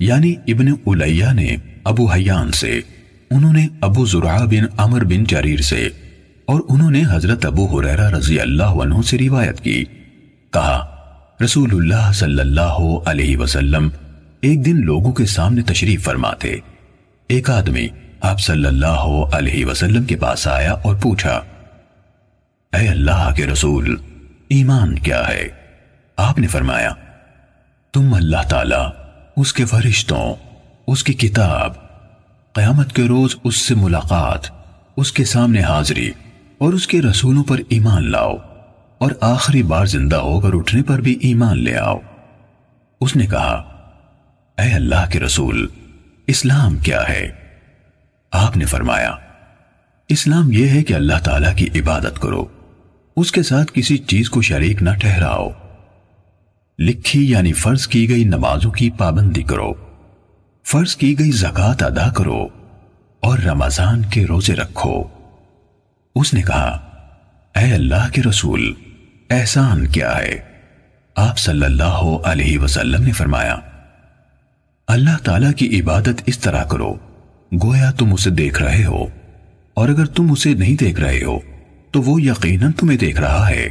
یعنی ابن الیہ نے ابو حیان سے، انہوں نے ابو زرعہ بن عمر بن جریر سے، اور انہوں نے حضرت ابو ہریرہ رضی اللہ عنہ سے روایت کی، کہا رسول اللہ صلی اللہ علیہ وسلم ایک دن لوگوں کے سامنے تشریف فرما تھے۔ ایک آدمی آپ صلی اللہ علیہ وسلم کے پاس آیا اور پوچھا، اے اللہ کے رسول، ایمان کیا ہے؟ آپ نے فرمایا، تم اللہ تعالیٰ، اس کے فرشتوں، اس کی کتاب، قیامت کے روز اس سے ملاقات، اس کے سامنے حاضری اور اس کے رسولوں پر ایمان لاؤ، اور آخری بار زندہ ہو کر اٹھنے پر بھی ایمان لے آؤ۔ اس نے کہا، اے اللہ کے رسول، اسلام کیا ہے؟ آپ نے فرمایا، اسلام یہ ہے کہ اللہ تعالیٰ کی عبادت کرو، اس کے ساتھ کسی چیز کو شریک نہ ٹھہراؤ، لکھی یعنی فرض کی گئی نمازوں کی پابندی کرو، فرض کی گئی زکوٰۃ ادا کرو، اور رمضان کے روزے رکھو۔ اس نے کہا، اے اللہ کے رسول، احسان کیا ہے؟ آپ صلی اللہ علیہ وسلم نے فرمایا، اللہ تعالیٰ کی عبادت اس طرح کرو گویا تم اسے دیکھ رہے ہو، اور اگر تم اسے نہیں دیکھ رہے ہو تو وہ یقیناً تمہیں دیکھ رہا ہے۔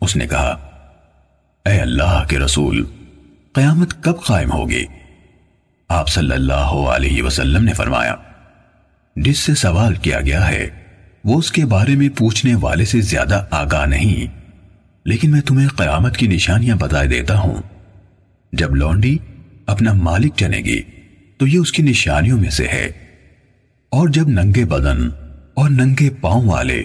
اس نے کہا، اے اللہ کے رسول، قیامت کب قائم ہوگی؟ آپ صلی اللہ علیہ وسلم نے فرمایا، جس سے سوال کیا گیا ہے وہ اس کے بارے میں پوچھنے والے سے زیادہ آگاہ نہیں، لیکن میں تمہیں قیامت کی نشانیاں بتا دیتا ہوں۔ جب لونڈی اپنا مالک جنے گی تو یہ اس کی نشانیوں میں سے ہے، اور جب ننگے بدن اور ننگے پاؤں والے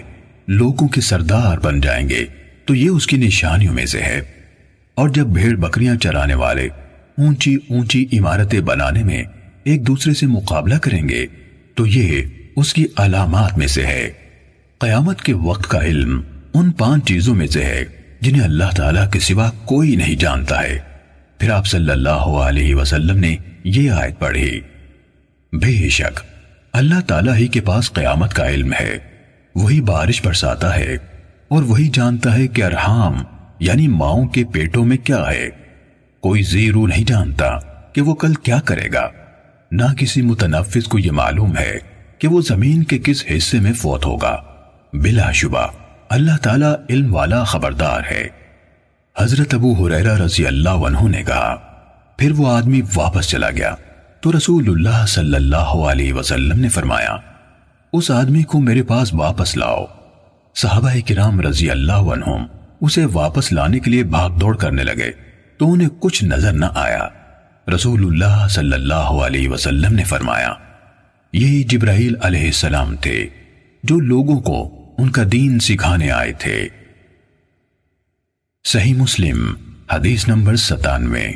لوگوں کے سردار بن جائیں گے تو یہ اس کی نشانیوں میں سے ہے، اور جب بھیڑ بکریاں چرانے والے اونچی اونچی عمارتیں بنانے میں ایک دوسرے سے مقابلہ کریں گے تو یہ اس کی علامات میں سے ہے۔ قیامت کے وقت کا علم ان 5 چیزوں میں سے ہے جنہیں اللہ تعالیٰ کے سوا کوئی نہیں جانتا ہے۔ پھر آپ صلی اللہ علیہ وسلم نے یہ آیت پڑھی، بے شک اللہ تعالیٰ ہی کے پاس قیامت کا علم ہے، وہی بارش برساتا ہے، اور وہی جانتا ہے کہ ارحام یعنی ماؤں کے پیٹوں میں کیا ہے۔ کوئی زیرو نہیں جانتا کہ وہ کل کیا کرے گا، نہ کسی متنفس کو یہ معلوم ہے کہ وہ زمین کے کس حصے میں فوت ہوگا۔ بلا شبہ اللہ تعالیٰ علم والا خبردار ہے۔ حضرت ابو ہریرہ رضی اللہ عنہ نے کہا، پھر وہ آدمی واپس چلا گیا تو رسول اللہ صلی اللہ علیہ وسلم نے فرمایا، اس آدمی کو میرے پاس واپس لاؤ۔ صحابہ کرام رضی اللہ عنہم اسے واپس لانے کے لیے بھاگ دوڑ کرنے لگے تو انہیں کچھ نظر نہ آیا۔ رسول اللہ صلی اللہ علیہ وسلم نے فرمایا، یہی جبرائیل علیہ السلام تھے جو لوگوں کو ان کا دین سکھانے آئے تھے۔ صحیح مسلم حدیث نمبر 97۔